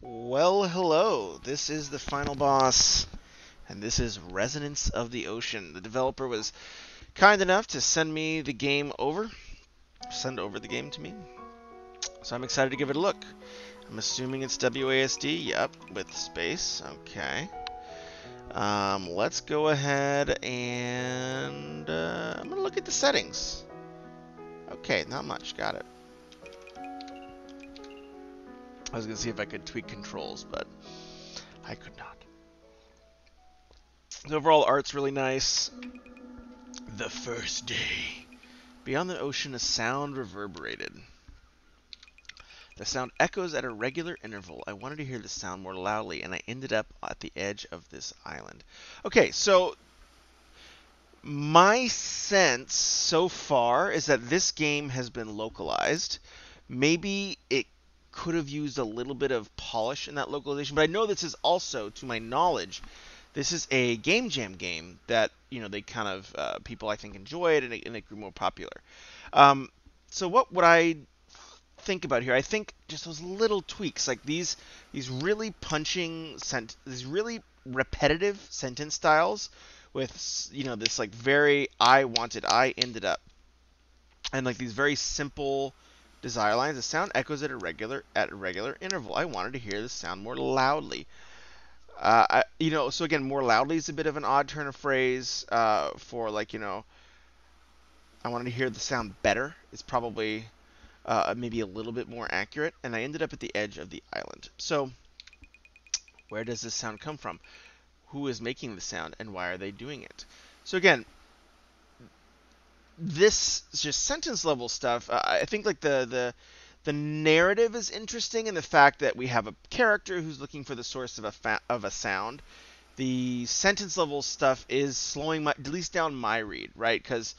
Well, hello. This is the final boss, and this is Resonance of the Ocean. The developer was kind enough to send over the game to me. So I'm excited to give it a look. I'm assuming it's WASD. Yep, with space. Okay. Let's go ahead and I'm gonna look at the settings. Okay, not much. Got it. I was gonna see if I could tweak controls, but I could not. The overall art's really nice. The first day. Beyond the ocean, a sound reverberated. The sound echoes at a regular interval. I wanted to hear the sound more loudly, and I ended up at the edge of this island. Okay, so my sense so far is that this game has been localized. Maybe it could have used a little bit of polish in that localization, but I know this is also, to my knowledge, this is a game jam game that they kind of people I think enjoyed, and it grew more popular. Um, so what would I think about here? I think just those little tweaks, like these really these really repetitive sentence styles with this like very I ended up, and like these very simple desire lines. The sound echoes at a regular interval. I wanted to hear the sound more loudly. So again, more loudly is a bit of an odd turn of phrase for like, I wanted to hear the sound better. It's probably maybe a little bit more accurate. And I ended up at the edge of the island. So where does this sound come from? Who is making the sound, and why are they doing it? So again, this is just sentence level stuff. I think like the narrative is interesting in the fact that we have a character who's looking for the source of a sound. The sentence level stuff is slowing at least down my read, right? Because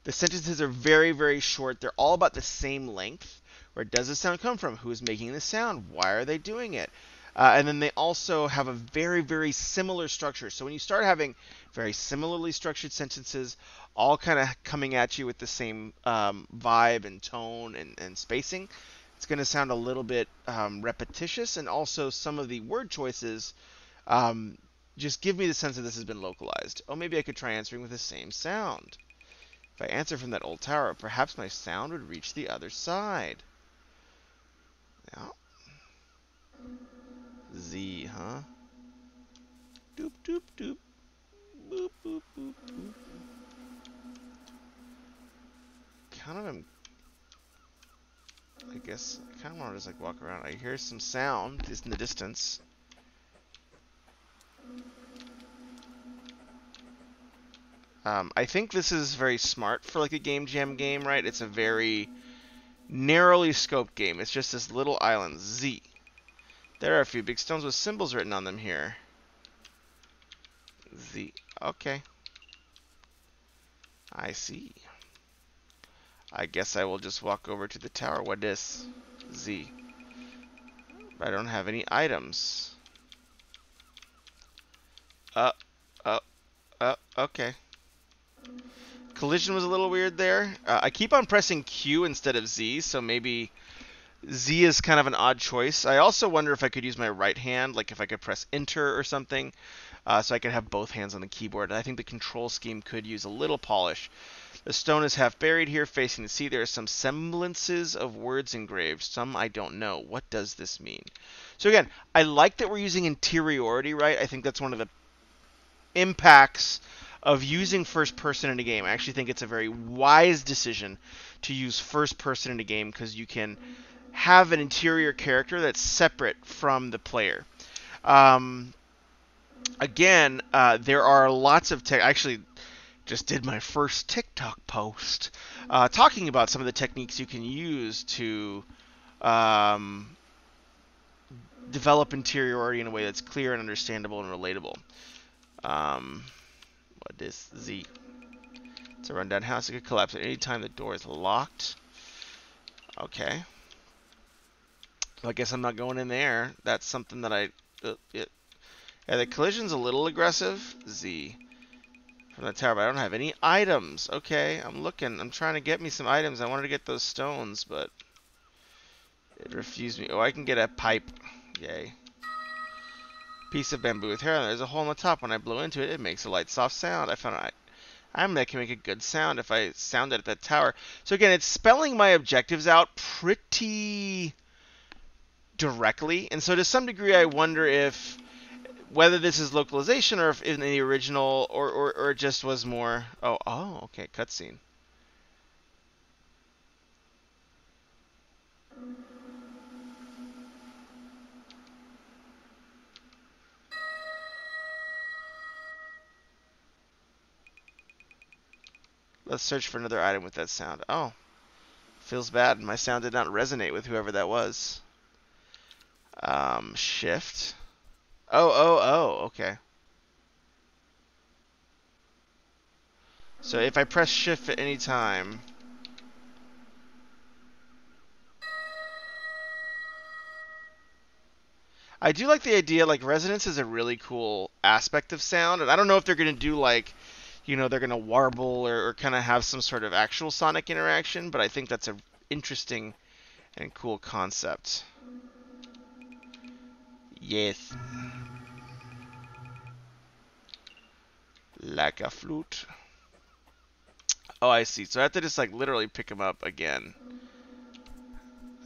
the sentences are very, very short. They're all about the same length. Where does the sound come from? Who is making the sound? Why are they doing it? And then they also have a very, very similar structure. So when you start having very similarly structured sentences, all kind of coming at you with the same vibe and tone and spacing, it's going to sound a little bit repetitious. And also some of the word choices just give me the sense that this has been localized. Oh, maybe I could try answering with the same sound. If I answer from that old tower, perhaps my sound would reach the other side. Yeah. Z, huh? Doop, doop, doop. Boop, boop, boop, boop. Kind of am... I guess I kind of want to just like walk around. I hear some sound just in the distance. I think this is very smart for like a game jam game, right? It's a very narrowly scoped game. It's just this little island, Z. There are a few big stones with symbols written on them here. Z. Okay. I see. I guess I will just walk over to the tower. What is Z? I don't have any items. Okay. Collision was a little weird there. I keep on pressing Q instead of Z, so maybe Z is kind of an odd choice. I also wonder if I could use my right hand, like if I could press Enter or something, so I could have both hands on the keyboard. I think the control scheme could use a little polish. The stone is half buried here, facing the sea. There are some semblances of words engraved. Some I don't know. What does this mean? So again, I like that we're using interiority, right? I think that's one of the impacts of using first person in a game. I actually think it's a very wise decision to use first person in a game because you can have an interior character that's separate from the player. Again, there are lots of tech. I actually just did my first TikTok post talking about some of the techniques you can use to develop interiority in a way that's clear and understandable and relatable. What is Z? It's a rundown house. It could collapse at any time the door is locked. Okay. So I guess I'm not going in there. That's something that yeah, the collision's a little aggressive. Z. From the tower, but I don't have any items. Okay, I'm looking. I'm trying to get me some items. I wanted to get those stones, but it refused me. Oh, I can get a pipe. Yay. Piece of bamboo with hair on it. There's a hole in the top. When I blow into it, it makes a light, soft sound. I found it. I can make a good sound if I sound it at that tower. So again, it's spelling my objectives out pretty directly. And so to some degree, I wonder if whether this is localization or if in the original or it just was more. Oh, okay, cutscene. Let's search for another item with that sound. Oh, feels bad. My sound did not resonate with whoever that was. Shift. Oh, okay. So if I press shift at any time. I do like the idea, like, resonance is a really cool aspect of sound, and I don't know if they're going to do, like, they're going to warble or kind of have some sort of actual sonic interaction, but I think that's a interesting and cool concept. Yes. Like a flute. Oh, I see. So I have to just, like, literally pick him up again.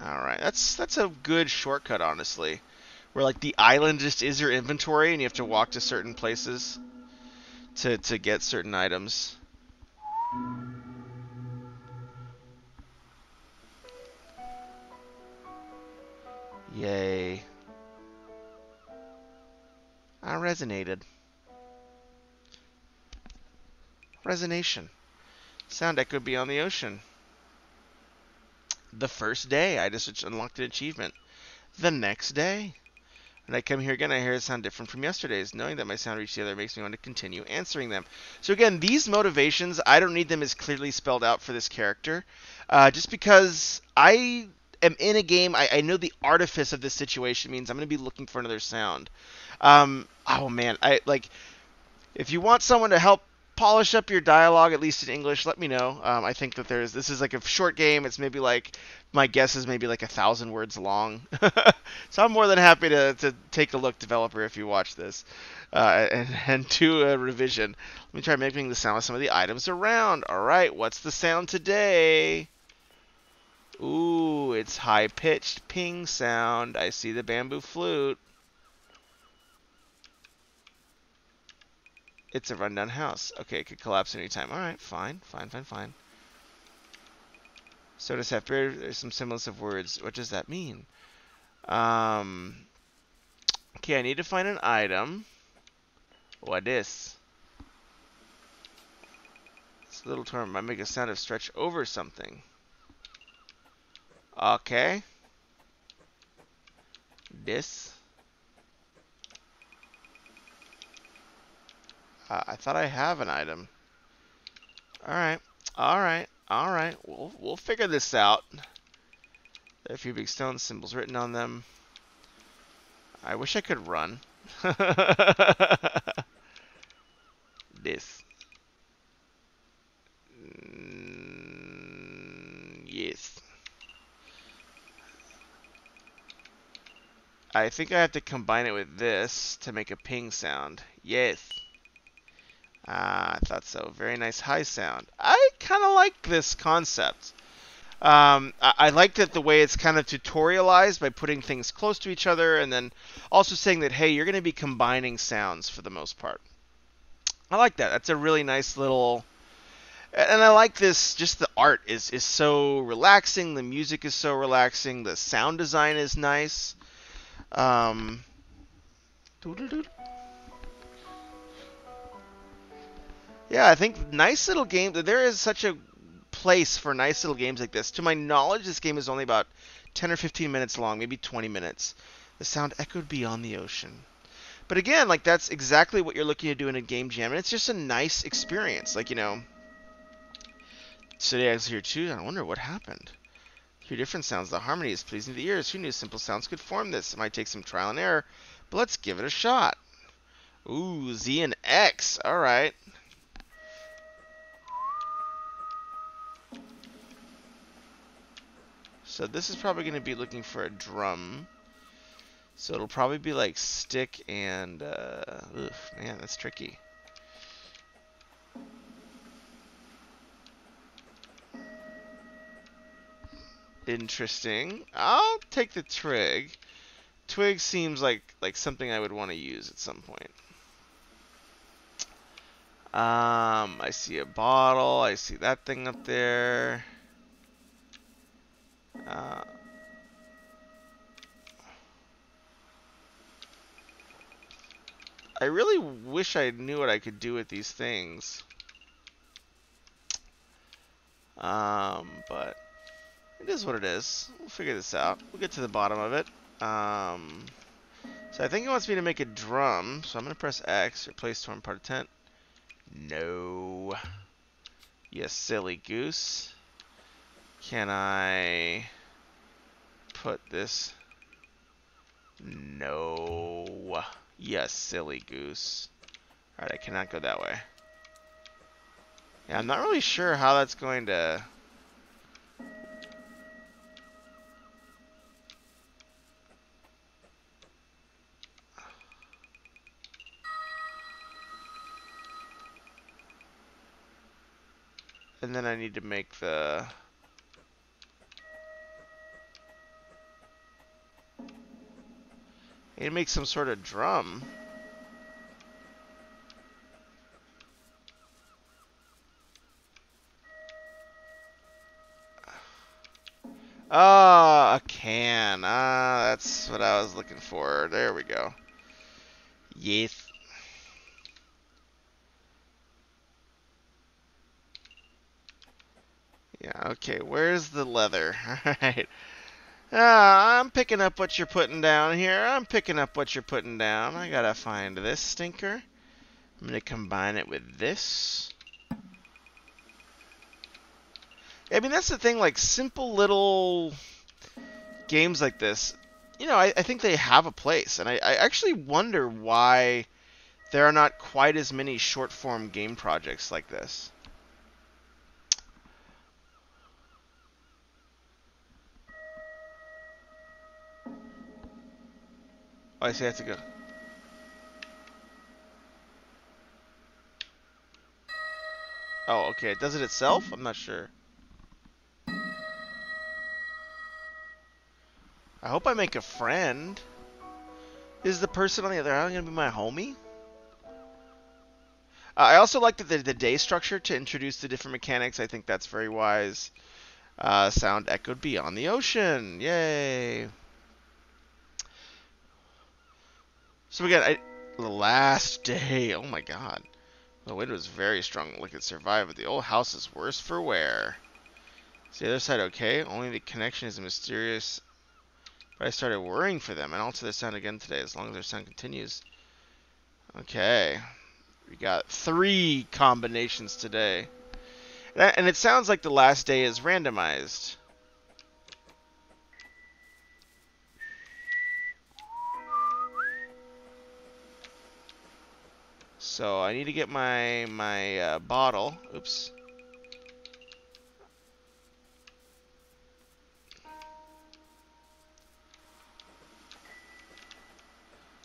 Alright, that's a good shortcut, honestly. Where, like, the island just is your inventory, and you have to walk to certain places to get certain items. Yay. I resonated. Resonation. Sound echoed beyond the ocean. The first day, I just unlocked an achievement. The next day. When I come here again, I hear it sound different from yesterday's. Knowing that my sound reached the other makes me want to continue answering them. So again, these motivations, I don't need them as clearly spelled out for this character. Just because I am in a game, I know the artifice of this situation means I'm going to be looking for another sound. Oh man, if you want someone to help polish up your dialogue, at least in English, let me know. I think that this is like a short game. It's maybe like, my guess is maybe like 1,000 words long. So I'm more than happy to take a look, developer, if you watch this, and do a revision. Let me try making the sound of some of the items around. All right, what's the sound today? Ooh, it's high-pitched ping sound. I see the bamboo flute. It's a rundown house. Okay, it could collapse anytime. Alright, fine. So does have there's some semblance of words. What does that mean? Okay, I need to find an item. What is? This little term might make a sound of stretch over something. Okay. This. I thought I have an item. Alright. We'll figure this out. There are a few big stone symbols written on them. I wish I could run. This. Yes. I think I have to combine it with this to make a ping sound. Yes. I thought so. Very nice high sound. I kind of like this concept. I like that the way it's kind of tutorialized by putting things close to each other and then also saying that, hey, you're going to be combining sounds for the most part. I like that. That's a really nice little... And I like this, just the art is so relaxing, the music is so relaxing, the sound design is nice. Yeah, I think nice little game. There is such a place for nice little games like this. To my knowledge, this game is only about 10 or 15 minutes long, maybe 20 minutes. The sound echoed beyond the ocean. But again, like, that's exactly what you're looking to do in a game jam, and it's just a nice experience. Like, today I was here too, and I wonder what happened. Hear different sounds. The harmony is pleasing to the ears. Who knew simple sounds could form this? It might take some trial and error, but let's give it a shot. Ooh, Z and X. All right. So this is probably going to be looking for a drum. So it'll probably be like stick and, oof, man, that's tricky. Interesting. I'll take the twig. Twig seems like something I would want to use at some point. I see a bottle. I see that thing up there. I really wish I knew what I could do with these things. But it is what it is. We'll figure this out. We'll get to the bottom of it. So I think it wants me to make a drum. So I'm going to press X. Replace torn part of tent. No. You silly goose. Can I put this? No. You silly goose. Alright, I cannot go that way. Yeah, I'm not really sure how that's going to... And then I need to make the... I need to make some sort of drum. Ah, a can. Ah, that's what I was looking for. There we go. Yes. Yeah, okay. Where's the leather? Alright. I'm picking up what you're putting down here. I'm picking up what you're putting down. I gotta find this stinker. I'm gonna combine it with this. I mean, that's the thing, like, simple little games like this, you know, I think they have a place. And I actually wonder why there are not quite as many short-form game projects like this. Oh, I see I have to go. Oh, okay. It does it itself? I'm not sure. I hope I make a friend. Is the person on the other island going to be my homie? I also like the day structure to introduce the different mechanics. I think that's very wise. Sound echoed beyond the ocean. Yay. So we got the last day. Oh my god. The wind was very strong. Like it survived, but the old house is worse for wear. Is the other side okay? Only the connection is mysterious. But I started worrying for them, and alter their sound again today, as long as their sound continues. Okay. We got 3 combinations today. And it sounds like the last day is randomized. So I need to get my bottle. Oops.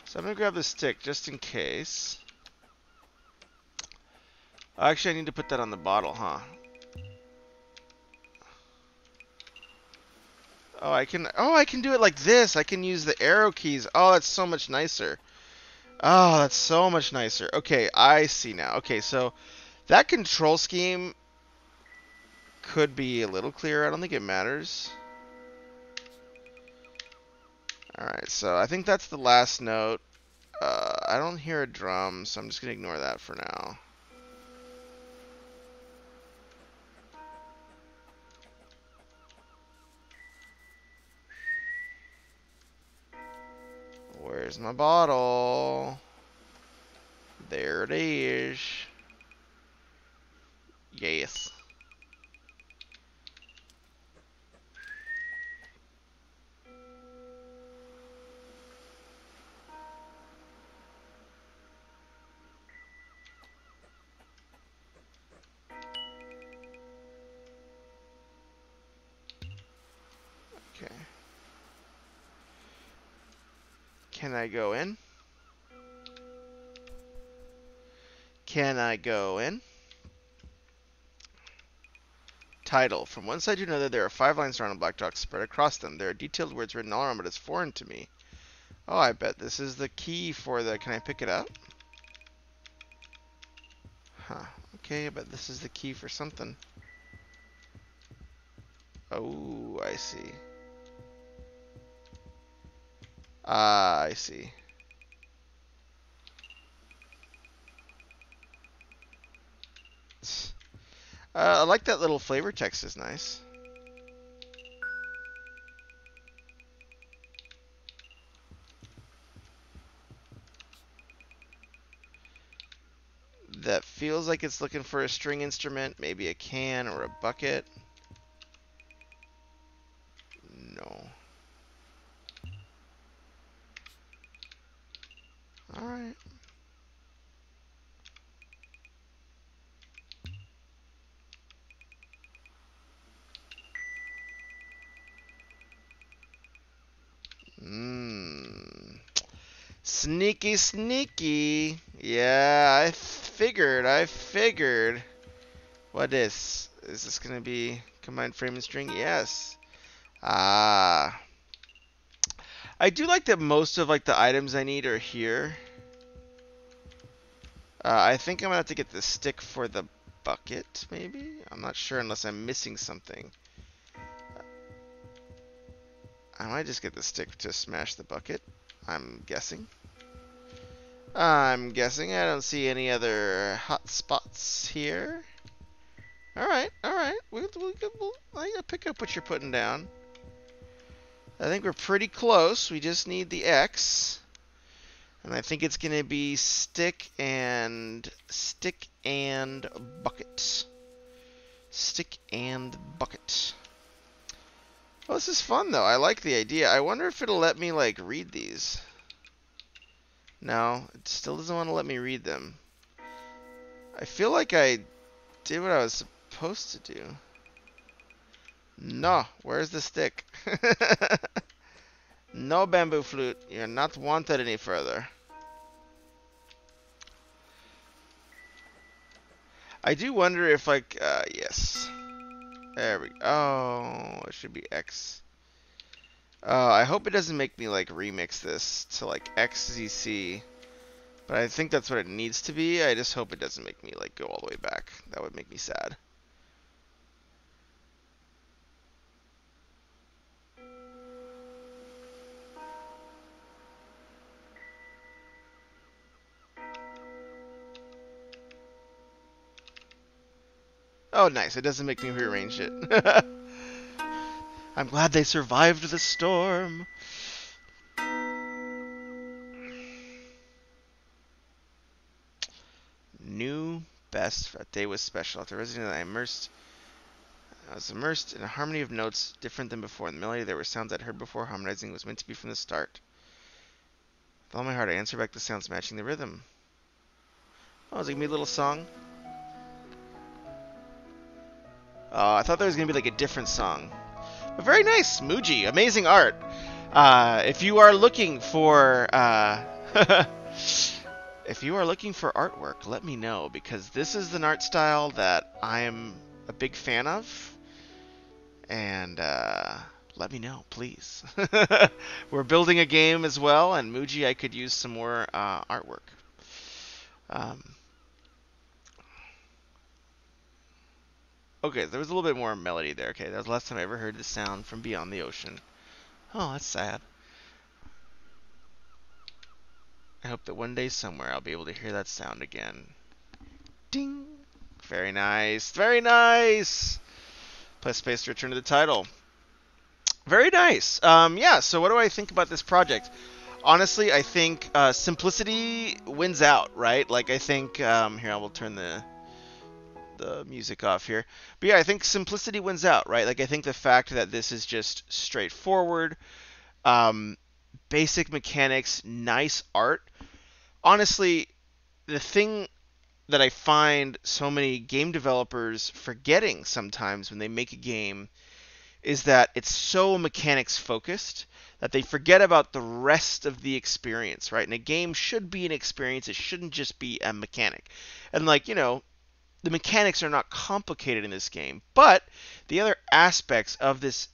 So I'm going to grab the stick just in case. Oh, actually, I need to put that on the bottle, huh? Oh, I can do it like this. I can use the arrow keys. Oh, that's so much nicer. Oh, that's so much nicer. Okay, I see now. Okay, so that control scheme could be a little clearer. I don't think it matters. Alright, so I think that's the last note. I don't hear a drum, so I'm just going to ignore that for now. Where's my bottle? There it is. Yes. Okay. Can I go in? Can I go in? Title. From one side to another, there are 5 lines drawn on black chalk spread across them. There are detailed words written all around, but it's foreign to me. Oh, I bet this is the key for the... Can I pick it up? Huh. Okay, I bet this is the key for something. Oh, I see. Ah, I see. I like that little flavor text is nice. That feels like it's looking for a string instrument, maybe a can or a bucket. No. Alright. Sneaky, sneaky. Yeah, I figured. What is? Is this going to be combined frame and string? Yes. Ah. I do like that most of like the items I need are here. I think I'm going to have to get the stick for the bucket, maybe? I'm not sure unless I'm missing something. I might just get the stick to smash the bucket. I'm guessing. I don't see any other hot spots here. Alright. I pick up what you're putting down. I think we're pretty close. We just need the X. And I think it's going to be stick and bucket. Stick and bucket. Well, this is fun, though. I like the idea. I wonder if it'll let me, like, read these. No, it still doesn't want to let me read them. I feel like I did what I was supposed to do. No, where's the stick? No, bamboo flute. You're not wanted any further. I do wonder if, like, yes. There we go. Oh, it should be X. I hope it doesn't make me, like, remix this to, like, XZC. But I think that's what it needs to be. I just hope it doesn't make me, like, go all the way back. That would make me sad. Oh, nice. It doesn't make me rearrange it. I'm glad they survived the storm. New best. That day was special. After resident, I was immersed in a harmony of notes different than before. In the melody, there were sounds I'd heard before. Harmonizing was meant to be from the start. With all my heart, I answered back the sounds matching the rhythm. Oh, is it gonna be a little song? I thought there was gonna be like a different song. But very nice, Muji. Amazing art. If you are looking for if you are looking for artwork, let me know, because this is an art style that I am a big fan of, and let me know, please. We're building a game as well, and Muji, I could use some more artwork. Okay, there was a little bit more melody there. Okay, that was the last time I ever heard the sound from beyond the ocean. Oh, that's sad. I hope that one day somewhere I'll be able to hear that sound again. Ding! Very nice. Very nice! Press space to return to the title. Very nice. Yeah, so what do I think about this project? Honestly, I think simplicity wins out, right? Like, I think... here, I will turn the music off here. But yeah, I think simplicity wins out, right? Like, I think the fact that this is just straightforward, basic mechanics, nice art. Honestly, the thing that I find so many game developers forgetting sometimes when they make a game is that it's so mechanics focused that they forget about the rest of the experience, right? And a game should be an experience. It shouldn't just be a mechanic. And like, the mechanics are not complicated in this game, but the other aspects of this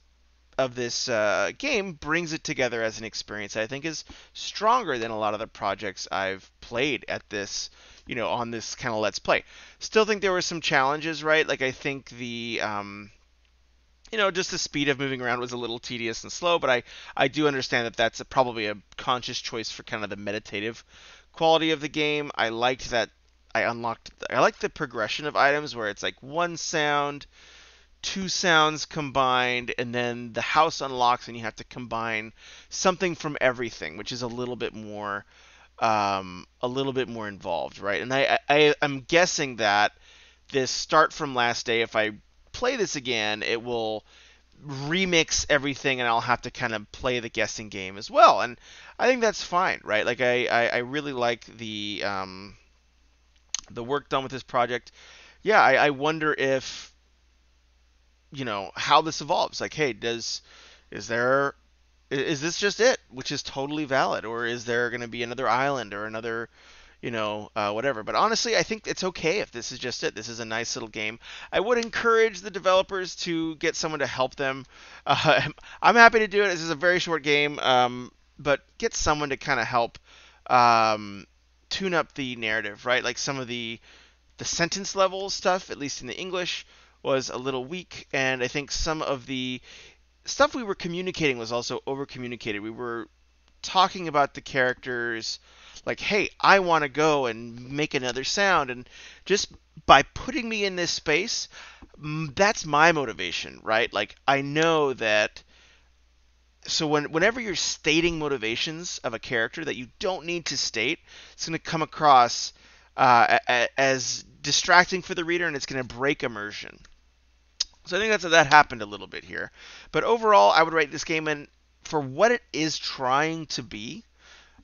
game brings it together as an experience that I think is stronger than a lot of the projects I've played at this, on this kind of Let's Play. Still think there were some challenges, right? Like I think just the speed of moving around was a little tedious and slow, but I do understand that that's probably a conscious choice for kind of the meditative quality of the game. I liked that I liked the progression of items where it's like one sound, two sounds combined, and then the house unlocks and you have to combine something from everything, which is a little bit more involved, right? And I'm guessing that this start from last day, if I play this again, it will remix everything and I'll have to kind of play the guessing game as well. And I think that's fine, right? Like I really like the work done with this project. Yeah, I wonder if how this evolves. Like, hey, is there is this just it, which is totally valid, or is there going to be another island or another, whatever? But honestly, I think it's okay if this is just it. This is a nice little game. I would encourage the developers to get someone to help them. I'm happy to do it. This is a very short game, but get someone to kind of help tune up the narrative, right? Like some of the sentence level stuff, at least in the English, was a little weak, and I think some of the stuff we were communicating was also over communicated. We were talking about the characters like, hey, I want to go and make another sound, and just by putting me in this space, that's my motivation, right? Like I know that. So whenever you're stating motivations of a character that you don't need to state, it's going to come across as distracting for the reader, and it's going to break immersion. So I think that happened a little bit here. But overall, I would rate this game, and for what it is trying to be,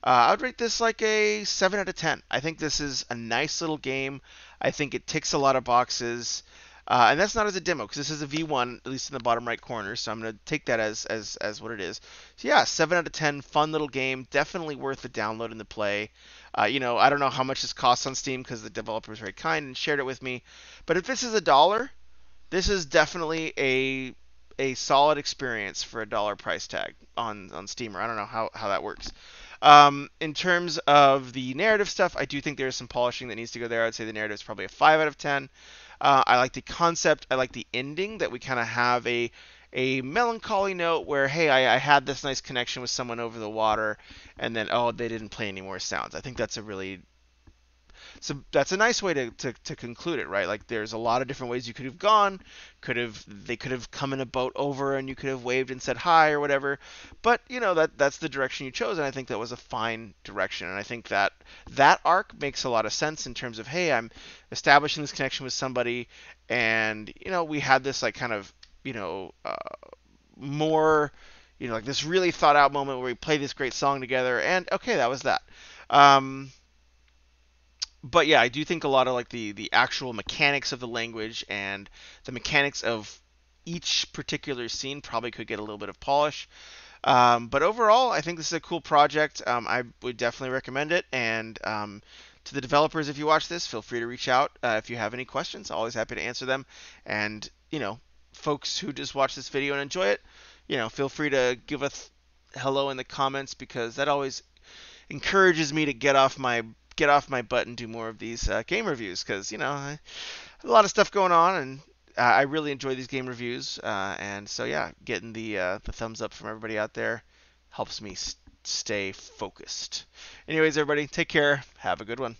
I would rate this like a 7 out of 10. I think this is a nice little game. I think it ticks a lot of boxes. And that's not as a demo, because this is a V1, at least in the bottom right corner, so I'm going to take that as what it is. So yeah, 7 out of 10, fun little game, definitely worth the download and the play. I don't know how much this costs on Steam, because the developer was very kind and shared it with me, but if this is $1, this is definitely a solid experience for $1 price tag on Steam, or I don't know how that works. In terms of the narrative stuff, I do think there's some polishing that needs to go there. I'd say the narrative is probably a 5 out of 10. I like the concept. I like the ending, that we kind of have a melancholy note where, hey, I had this nice connection with someone over the water, and then, oh, they didn't play any more sounds. I think that's that's a nice way to conclude it, right? Like there's a lot of different ways you could have gone. They could have come in a boat over and you could have waved and said hi or whatever. But that's the direction you chose, and I think that was a fine direction. And I think that arc makes a lot of sense in terms of, hey, I'm establishing this connection with somebody, and we had this like kind of more like this really thought out moment where we play this great song together, and okay, that was that. But yeah, I do think a lot of like the actual mechanics of the language and the mechanics of each particular scene probably could get a little bit of polish. But overall, I think this is a cool project. I would definitely recommend it. And to the developers, if you watch this, feel free to reach out if you have any questions. Always happy to answer them. And folks who just watch this video and enjoy it, feel free to give a hello in the comments, because that always encourages me to get off my butt and do more of these game reviews, because a lot of stuff going on, and I really enjoy these game reviews, and so yeah, getting the thumbs up from everybody out there helps me stay focused. Anyways, everybody, take care, have a good one.